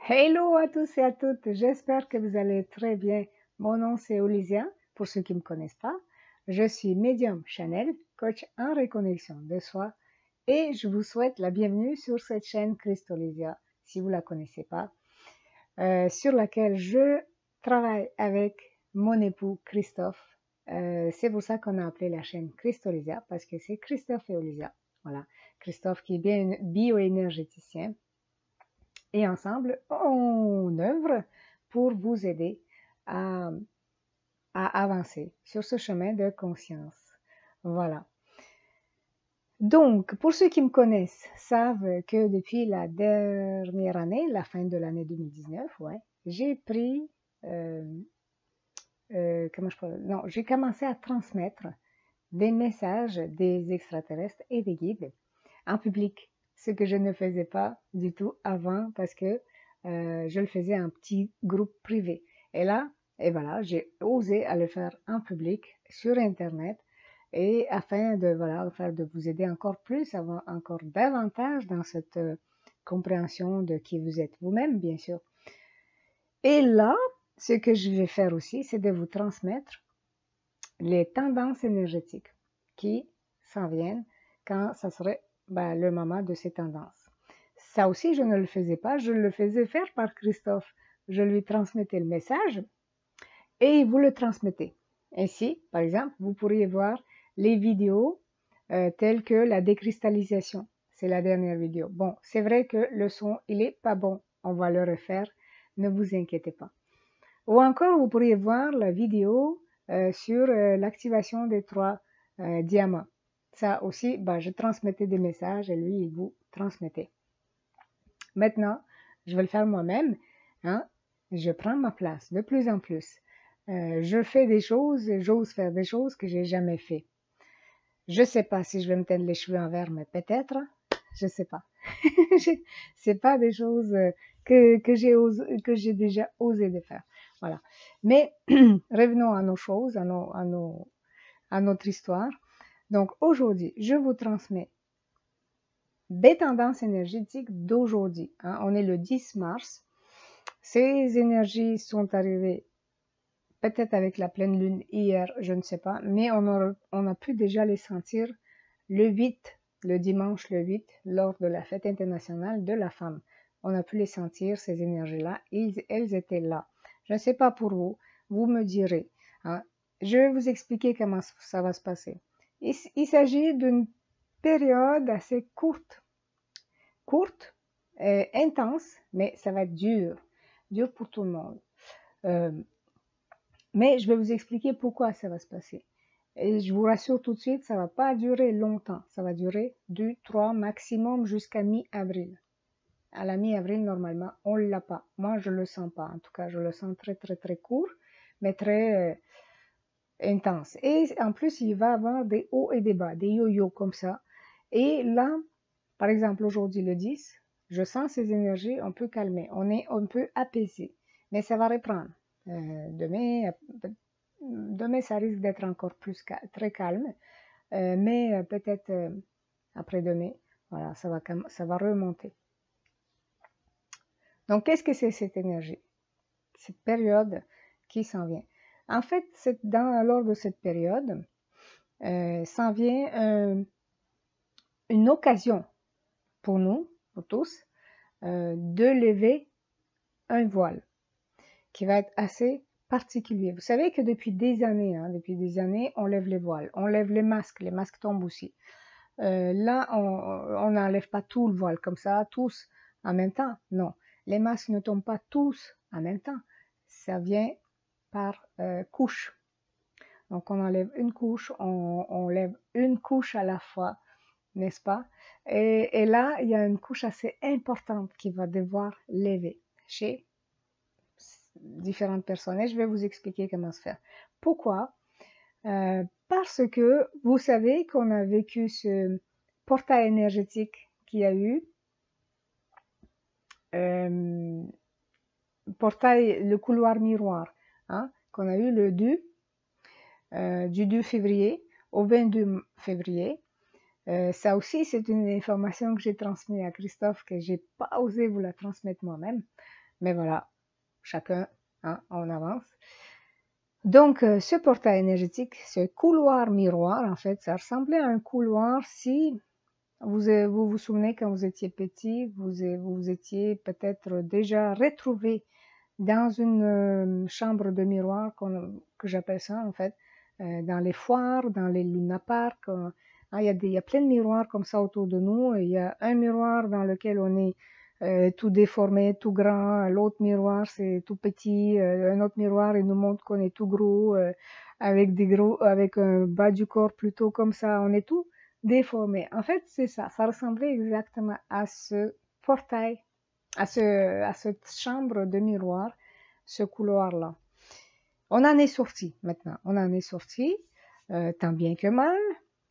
Hello à tous et à toutes, j'espère que vous allez très bien. Mon nom c'est Olivia, pour ceux qui ne me connaissent pas. Je suis médium Chanel, coach en reconnexion de soi et je vous souhaite la bienvenue sur cette chaîne Christolivia, si vous ne la connaissez pas, sur laquelle je travaille avec mon époux Christophe. C'est pour ça qu'on a appelé la chaîne Christolivia, parce que c'est Christophe et Olivia. Voilà, Christophe qui est bien bioénergéticien. Et ensemble, on œuvre pour vous aider à, avancer sur ce chemin de conscience. Voilà. Donc, pour ceux qui me connaissent, savent que depuis la dernière année, la fin de l'année 2019, ouais, j'ai pris, j'ai commencé à transmettre des messages des extraterrestres et des guides en public, ce que je ne faisais pas du tout avant parce que je le faisais en petit groupe privé. Et là, et voilà, j'ai osé à le faire en public sur Internet et afin de, voilà, de vous aider encore plus, avoir encore davantage dans cette compréhension de qui vous êtes vous-même, bien sûr. Et là, ce que je vais faire aussi, c'est de vous transmettre les tendances énergétiques qui s'en viennent quand ça serait le moment de ces tendances. Ça aussi, je ne le faisais pas, je le faisais faire par Christophe. Je lui transmettais le message et vous le transmettez. Ainsi, par exemple, vous pourriez voir les vidéos telles que la décristallisation. C'est la dernière vidéo. Bon, c'est vrai que le son, il est pas bon. On va le refaire. Ne vous inquiétez pas. Ou encore, vous pourriez voir la vidéo sur l'activation des 3 diamants. Ça aussi, je transmettais des messages et lui, il vous transmettait. Maintenant, je vais le faire moi-même. Hein? Je prends ma place de plus en plus. Je fais des choses, j'ose faire des choses que j'ai jamais fait. Je sais pas si je vais me teindre les cheveux en vert, mais peut-être. Je sais pas. C'est pas des choses que j'ai déjà osé de faire. Voilà. Mais revenons à nos choses, à notre histoire. Donc aujourd'hui, je vous transmets des tendances énergétiques d'aujourd'hui. Hein. On est le 10 mars. Ces énergies sont arrivées peut-être avec la pleine lune hier, je ne sais pas, mais on a pu déjà les sentir le 8, le dimanche le 8, lors de la fête internationale de la femme. On a pu les sentir, ces énergies-là, elles étaient là. Je ne sais pas pour vous, vous me direz. Hein. Je vais vous expliquer comment ça va se passer. Il s'agit d'une période assez courte, intense, mais ça va être dur pour tout le monde. Mais je vais vous expliquer pourquoi ça va se passer. Et je vous rassure tout de suite, ça ne va pas durer longtemps. Ça va durer 2, 3, maximum jusqu'à mi-avril. À la mi-avril, normalement, on ne l'a pas. Moi, je ne le sens pas. En tout cas, je le sens très, très, très court, mais très intense. Et en plus, il va y avoir des hauts et des bas, des yo-yo comme ça. Et là, par exemple, aujourd'hui, le 10, je sens ces énergies, on peut calmer, on peut apaiser. Mais ça va reprendre. Demain, ça risque d'être encore plus très calme, mais peut-être après-demain, voilà, ça va remonter. Donc, qu'est-ce que c'est cette énergie? Cette période qui s'en vient. En fait, lors de cette période, s'en vient une occasion pour nous, pour tous, de lever un voile qui va être assez particulier. Vous savez que depuis des années, on lève les voiles, on lève les masques tombent aussi. Là, on n'enlève pas tout le voile comme ça, tous en même temps. Non, les masques ne tombent pas tous en même temps. Ça vient par couche. Donc, on enlève une couche, on lève une couche à la fois, n'est-ce pas? Et là, il y a une couche assez importante qui va devoir lever chez différentes personnes. Et je vais vous expliquer comment se faire. Pourquoi? Parce que vous savez qu'on a vécu ce portail énergétique qu'il y a eu, le couloir miroir, hein, qu'on a eu le 2, du 2 février au 22 février. Ça aussi, c'est une information que j'ai transmise à Christophe, que j'ai pas osé vous la transmettre moi-même. Mais voilà, chacun, hein, on avance. Donc, ce portail énergétique, ce couloir miroir, en fait, ça ressemblait à un couloir si vous vous souvenez quand vous étiez petit, vous étiez peut-être déjà retrouvé dans une chambre de miroir que j'appelle ça en fait, dans les foires, dans les lunaparks. Hein, il y a plein de miroirs comme ça autour de nous. Il y a un miroir dans lequel on est tout déformé, tout grand. L'autre miroir, c'est tout petit. Un autre miroir, il nous montre qu'on est tout gros, avec un bas du corps plutôt comme ça. On est tout déformé. En fait, c'est ça. Ça ressemblait exactement à ce portail, à cette chambre de miroir, ce couloir-là. On en est sorti maintenant. On en est sorti, tant bien que mal.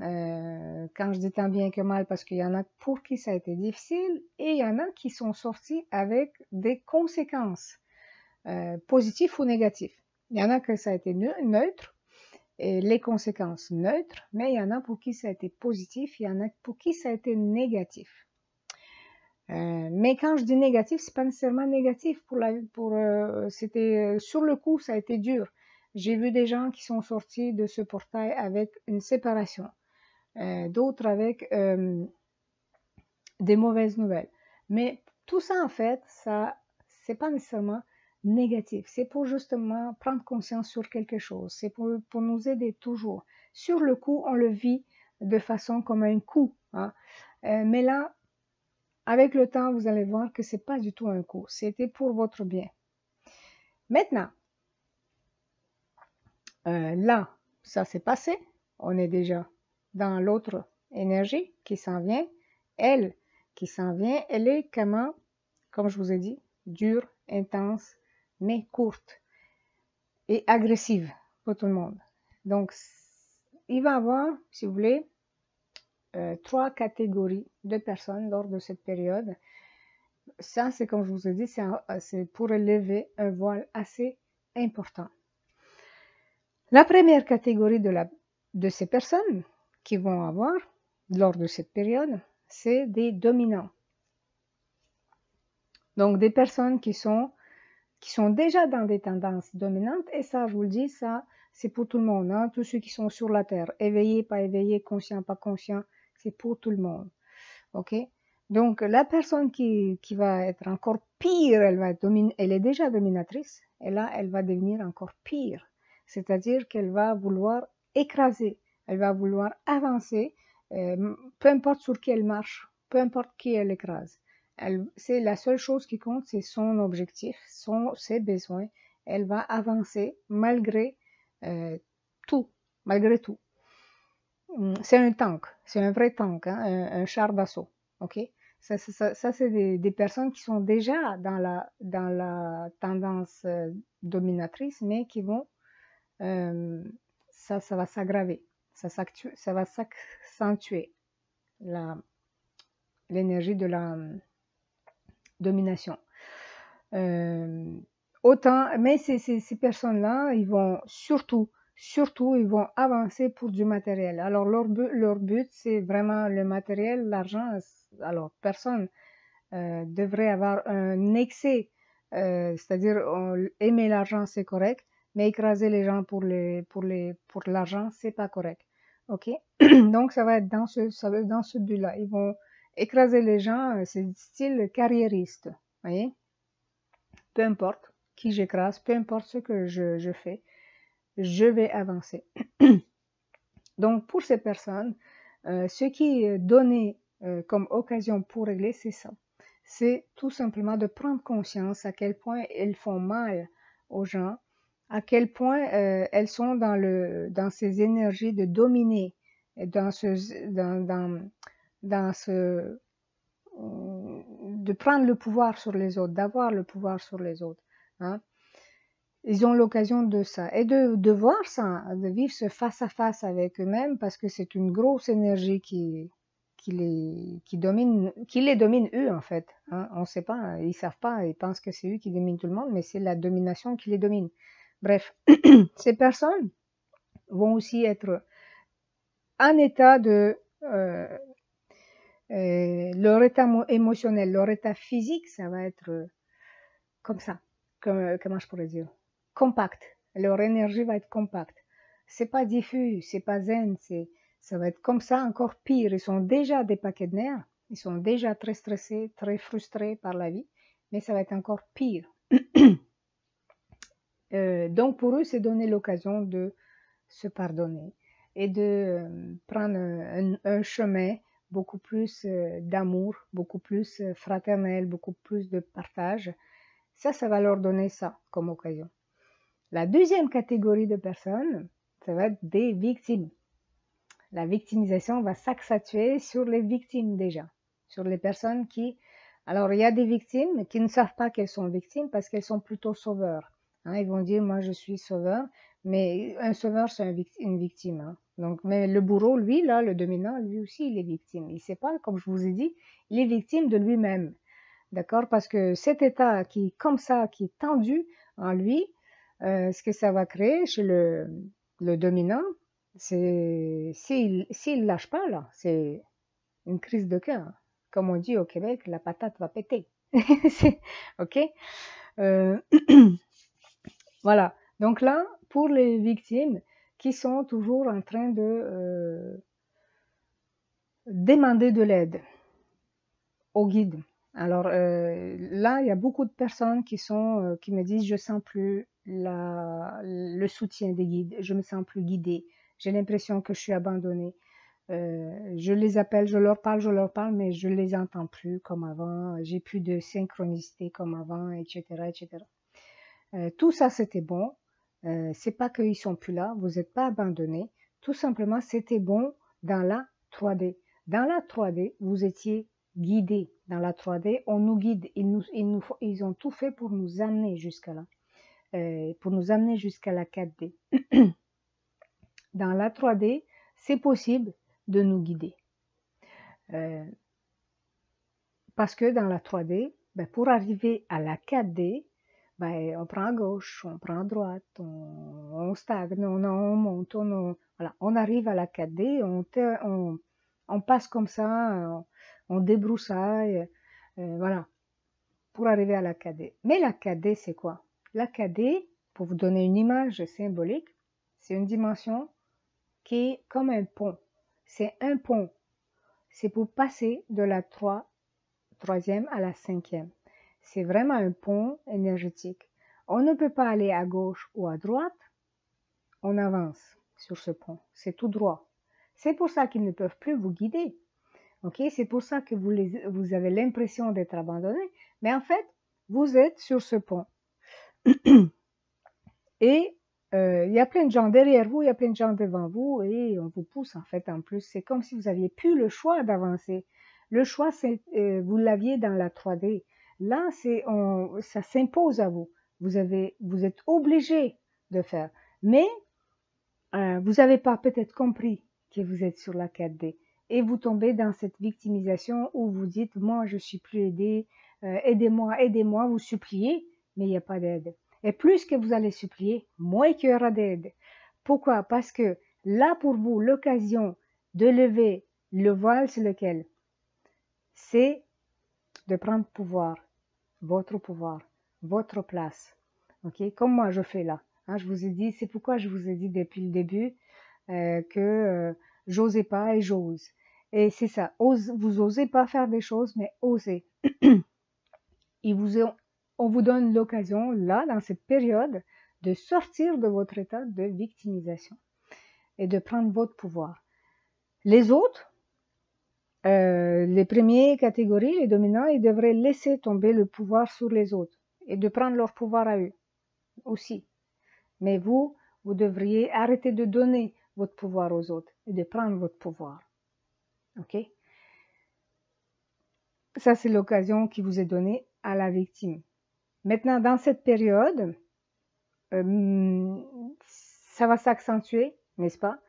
Quand je dis tant bien que mal, parce qu'il y en a pour qui ça a été difficile et il y en a qui sont sortis avec des conséquences positives ou négatives. Il y en a que ça a été neutre, et les conséquences neutres, mais il y en a pour qui ça a été positif, il y en a pour qui ça a été négatif. Mais quand je dis négatif, c'est pas nécessairement négatif c'était sur le coup, ça a été dur. J'ai vu des gens qui sont sortis de ce portail avec une séparation, d'autres avec des mauvaises nouvelles. Mais tout ça, en fait, ça, c'est pas nécessairement négatif. C'est pour justement prendre conscience sur quelque chose. C'est pour nous aider toujours. Sur le coup, on le vit de façon comme un coup, hein. Mais là, avec le temps, vous allez voir que c'est pas du tout un coup. C'était pour votre bien. Maintenant, là, ça s'est passé. On est déjà dans l'autre énergie qui s'en vient. Elle qui s'en vient, elle est comment, comme je vous ai dit, dure, intense, mais courte et agressive pour tout le monde. Donc, il va y avoir, si vous voulez, 3 catégories de personnes lors de cette période. Ça, c'est comme je vous ai dit, c'est pour lever un voile assez important. La première catégorie de ces personnes qui vont avoir, lors de cette période, c'est des dominants. Donc, des personnes qui sont déjà dans des tendances dominantes, et ça, je vous le dis, ça, c'est pour tout le monde, hein, tous ceux qui sont sur la Terre, éveillés, pas éveillés, conscients, pas conscients, c'est pour tout le monde. Ok? Donc, la personne qui va être encore pire, elle est déjà dominatrice, et là, elle va devenir encore pire. C'est-à-dire qu'elle va vouloir écraser, elle va vouloir avancer, peu importe sur qui elle marche, peu importe qui elle écrase. C'est la seule chose qui compte, c'est son objectif, ses besoins. Elle va avancer malgré tout, malgré tout. C'est un tank, c'est un vrai tank, hein, un char d'assaut. Ok? Ça c'est des personnes qui sont déjà dans la tendance dominatrice, mais qui vont, ça va s'aggraver, ça va s'accentuer l'énergie de la domination. Mais ces personnes-là, ils vont surtout, ils vont avancer pour du matériel. Alors, leur but, c'est vraiment le matériel, l'argent. Alors, personne devrait avoir un excès, c'est-à-dire aimer l'argent, c'est correct, mais écraser les gens pour l'argent, c'est pas correct. Ok? Donc, ça va être dans ce but-là. Ils vont écraser les gens, c'est style carriériste. Voyez? Peu importe qui j'écrase, peu importe ce que je fais, je vais avancer. Donc, pour ces personnes, ce qui est donné comme occasion pour régler, c'est ça. C'est tout simplement de prendre conscience à quel point elles font mal aux gens, à quel point elles sont dans ces énergies de dominer, de prendre le pouvoir sur les autres, d'avoir le pouvoir sur les autres. Hein. Ils ont l'occasion de ça et de voir ça, de vivre ce face à face avec eux-mêmes, parce que c'est une grosse énergie qui les domine eux en fait. Hein. On ne sait pas, ils savent pas, ils pensent que c'est eux qui dominent tout le monde, mais c'est la domination qui les domine. Bref, ces personnes vont aussi être en état de leur état émotionnel, leur état physique, ça va être comme ça. Comment je pourrais dire? Compact. Leur énergie va être compacte. C'est pas diffus, c'est pas zen, ça va être comme ça, encore pire. Ils sont déjà des paquets de nerfs, ils sont déjà très stressés, très frustrés par la vie, mais ça va être encore pire. Donc pour eux, c'est donner l'occasion de se pardonner et de prendre un chemin beaucoup plus d'amour, beaucoup plus fraternel, beaucoup plus de partage. Ça va leur donner ça comme occasion. La deuxième catégorie de personnes, ça va être des victimes. La victimisation va s'accentuer sur les victimes déjà, sur les personnes qui... Alors, il y a des victimes qui ne savent pas qu'elles sont victimes parce qu'elles sont plutôt sauveurs. Hein, ils vont dire, moi, je suis sauveur, mais un sauveur, c'est une victime. Hein. Donc, mais le bourreau, lui, là, le dominant, lui aussi, il est victime. Il ne sait pas, comme je vous ai dit, il est victime de lui-même. D'accord? Parce que cet état qui est comme ça, qui est tendu en lui, ce que ça va créer chez le dominant, c'est s'il lâche pas là, c'est une crise de cœur. Comme on dit au Québec, la patate va péter. Ok? Euh, voilà. Donc là, pour les victimes qui sont toujours en train de demander de l'aide au guide. Alors là, il y a beaucoup de personnes qui me disent je sens plus le soutien des guides, je me sens plus guidée, j'ai l'impression que je suis abandonnée. Je les appelle, je leur parle, mais je les entends plus comme avant, j'ai plus de synchronicité comme avant, etc., etc. Tout ça, c'était bon. C'est pas qu'ils sont plus là, vous n'êtes pas abandonnés. Tout simplement, c'était bon dans la 3D. Dans la 3D, vous étiez guidés. Dans la 3D, on nous guide. Ils ont tout fait pour nous amener jusqu'à là, pour nous amener jusqu'à la 4D. Dans la 3D, c'est possible de nous guider. Parce que dans la 3D, ben, pour arriver à la 4D, ben, on prend à gauche, on prend à droite, on stagne, on monte, voilà, on arrive à la 4D, on passe comme ça, on débroussaille, voilà, pour arriver à la 4D. Mais la 4D, c'est quoi? La 4D, pour vous donner une image symbolique, c'est une dimension qui est comme un pont. C'est un pont. C'est pour passer de la 3e à la 5e. C'est vraiment un pont énergétique. On ne peut pas aller à gauche ou à droite, on avance sur ce pont, c'est tout droit. C'est pour ça qu'ils ne peuvent plus vous guider. Okay? C'est pour ça que vous avez l'impression d'être abandonné, mais en fait, vous êtes sur ce pont. Et il y a plein de gens derrière vous, il y a plein de gens devant vous, et on vous pousse en fait en plus. C'est comme si vous aviez plus le choix d'avancer. Le choix, vous l'aviez dans la 3D. Là, ça s'impose à vous. Vous êtes obligé de faire. Mais vous n'avez pas peut-être compris que vous êtes sur la 4D. Et vous tombez dans cette victimisation où vous dites, moi, je suis plus aidé, aidez-moi, aidez-moi, vous suppliez, mais il n'y a pas d'aide. Et plus que vous allez supplier, moins qu'il y aura d'aide. Pourquoi? Parce que là, pour vous, l'occasion de lever le voile, c'est lequel? C'est de prendre pouvoir, votre place. Ok? Comme moi, je fais là. Hein, je vous ai dit, c'est pourquoi je vous ai dit depuis le début que j'osais pas et j'ose. Et c'est ça, vous osez pas faire des choses, mais osez. On vous donne l'occasion, là, dans cette période, de sortir de votre état de victimisation et de prendre votre pouvoir. Les autres, les premières catégories, les dominants, ils devraient laisser tomber le pouvoir sur les autres et de prendre leur pouvoir à eux aussi. Mais vous devriez arrêter de donner votre pouvoir aux autres et de prendre votre pouvoir. Ok? Ça, c'est l'occasion qui vous est donnée à la victime. Maintenant, dans cette période, ça va s'accentuer, n'est-ce pas?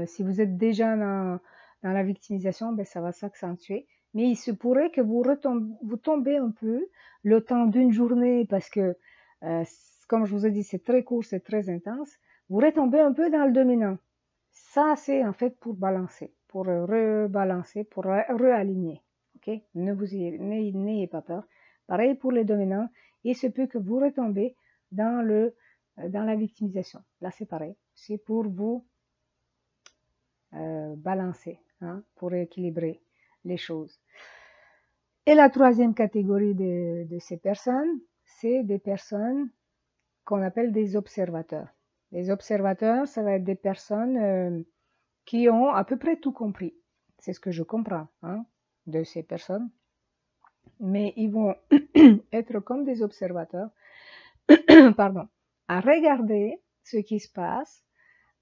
Si vous êtes déjà dans la victimisation, ben, ça va s'accentuer. Mais il se pourrait que vous tombez un peu le temps d'une journée parce que, comme je vous ai dit, c'est très court, c'est très intense. Vous retombez un peu dans le dominant. Ça, c'est en fait pour balancer, pour rebalancer, pour réaligner. Ok? N'ayez pas peur. Pareil pour les dominants, il se peut que vous retombez dans la victimisation. Là, c'est pareil. C'est pour vous balancer, hein, pour équilibrer les choses. Et la troisième catégorie de ces personnes, c'est des personnes qu'on appelle des observateurs. Les observateurs, ça va être des personnes qui ont à peu près tout compris. C'est ce que je comprends, hein, de ces personnes. Mais ils vont être comme des observateurs, pardon, à regarder ce qui se passe,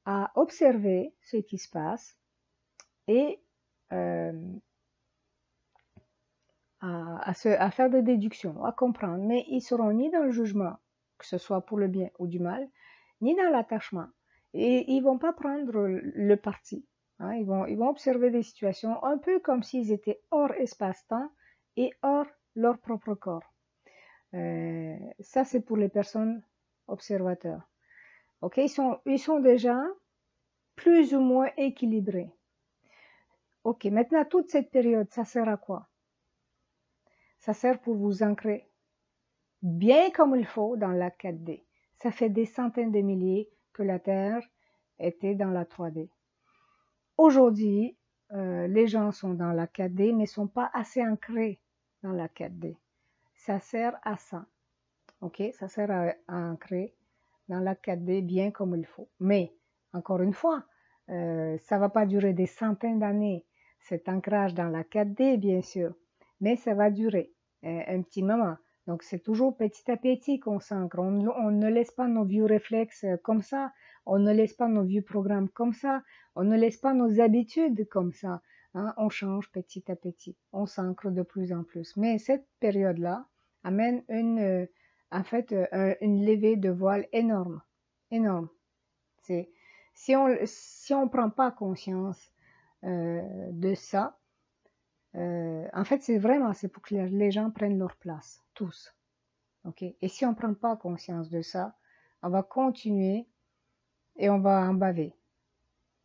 à observer ce qui se passe et à faire des déductions, à comprendre. Mais ils seront ni dans le jugement, que ce soit pour le bien ou du mal, ni dans l'attachement. Et ils vont pas prendre le parti. Hein, ils vont observer des situations un peu comme s'ils étaient hors espace-temps et hors leur propre corps. Ça, c'est pour les personnes observateurs. Ok, ils sont déjà plus ou moins équilibrés. Ok, maintenant, toute cette période, ça sert à quoi? Ça sert pour vous ancrer bien comme il faut dans la 4D. Ça fait des centaines de milliers que la Terre était dans la 3D. Aujourd'hui, les gens sont dans la 4D, mais ne sont pas assez ancrés dans la 4D. Ça sert à ça. Ok, ça sert à ancrer dans la 4D bien comme il faut. Mais, encore une fois, ça ne va pas durer des centaines d'années, cet ancrage dans la 4D, bien sûr, mais ça va durer un petit moment. Donc, c'est toujours petit à petit qu'on s'ancre. On ne laisse pas nos vieux réflexes comme ça. On ne laisse pas nos vieux programmes comme ça. On ne laisse pas nos habitudes comme ça. Hein. On change petit à petit. On s'ancre de plus en plus. Mais cette période-là amène une levée de voile énorme. Énorme. Si on prend pas conscience de ça, en fait, c'est pour que les gens prennent leur place, tous. Ok. Et si on prend pas conscience de ça, on va continuer et on va en baver.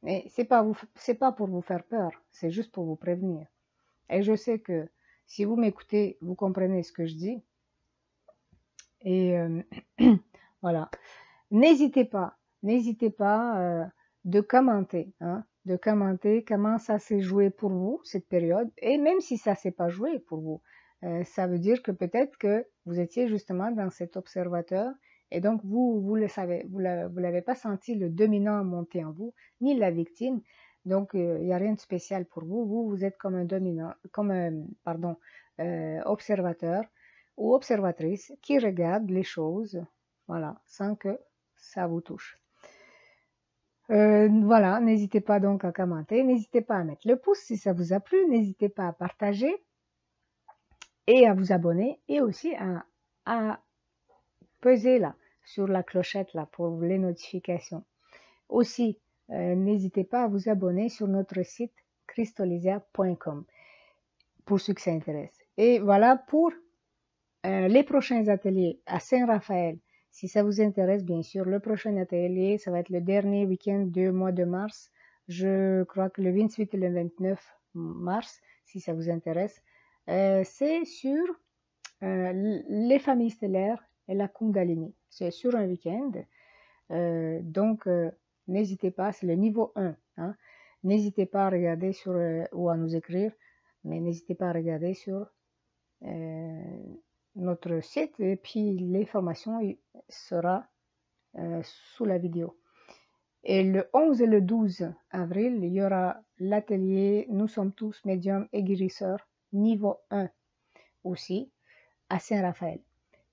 Mais c'est pas pour vous faire peur, c'est juste pour vous prévenir. Et je sais que si vous m'écoutez, vous comprenez ce que je dis. Et voilà. N'hésitez pas de commenter, hein, de commenter comment ça s'est joué pour vous, cette période. Et même si ça s'est pas joué pour vous, ça veut dire que peut-être que vous étiez justement dans cet observateur et donc vous le savez, vous l'avez pas senti le dominant monter en vous, ni la victime. Donc il n'y a rien de spécial pour vous. Vous êtes comme un dominant, comme un, pardon, observateur ou observatrice qui regarde les choses, voilà, sans que ça vous touche. Voilà, n'hésitez pas donc à commenter, n'hésitez pas à mettre le pouce si ça vous a plu, n'hésitez pas à partager et à vous abonner et aussi à peser là sur la clochette là pour les notifications. Aussi, n'hésitez pas à vous abonner sur notre site cristolisia.com pour ceux que ça intéresse. Et voilà pour les prochains ateliers à Saint-Raphaël. Si ça vous intéresse, bien sûr, le prochain atelier, ça va être le dernier week-end du mois de mars. Je crois que le 28 et le 29 mars, si ça vous intéresse. C'est sur les familles stellaires et la Kundalini. C'est sur un week-end. Donc, n'hésitez pas, c'est le niveau 1. Hein. N'hésitez pas à regarder ou à nous écrire, mais n'hésitez pas à regarder sur notre site et puis l'information sera sous la vidéo. Et le 11 et le 12 avril, il y aura l'atelier Nous sommes tous médiums et guérisseurs niveau 1 aussi à Saint-Raphaël.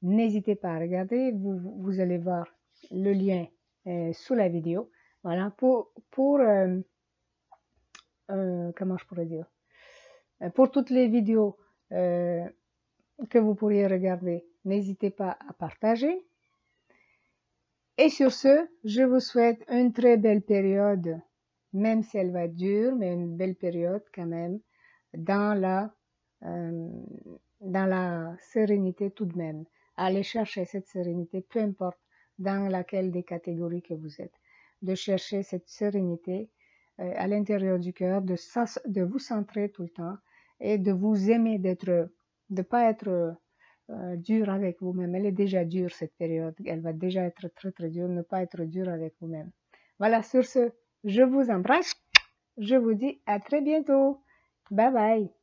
N'hésitez pas à regarder, vous allez voir le lien sous la vidéo. Voilà, pour comment je pourrais dire, pour toutes les vidéos que vous pourriez regarder, n'hésitez pas à partager. Et sur ce, je vous souhaite une très belle période, même si elle va être dure, mais une belle période quand même, dans la sérénité tout de même. Allez chercher cette sérénité, peu importe dans laquelle des catégories que vous êtes, de chercher cette sérénité à l'intérieur du cœur, de vous centrer tout le temps et de vous aimer, de pas être dur avec vous-même. Elle est déjà dure cette période. Elle va déjà être très très dure. Ne pas être dur avec vous-même. Voilà, sur ce, je vous embrasse. Je vous dis à très bientôt. Bye bye.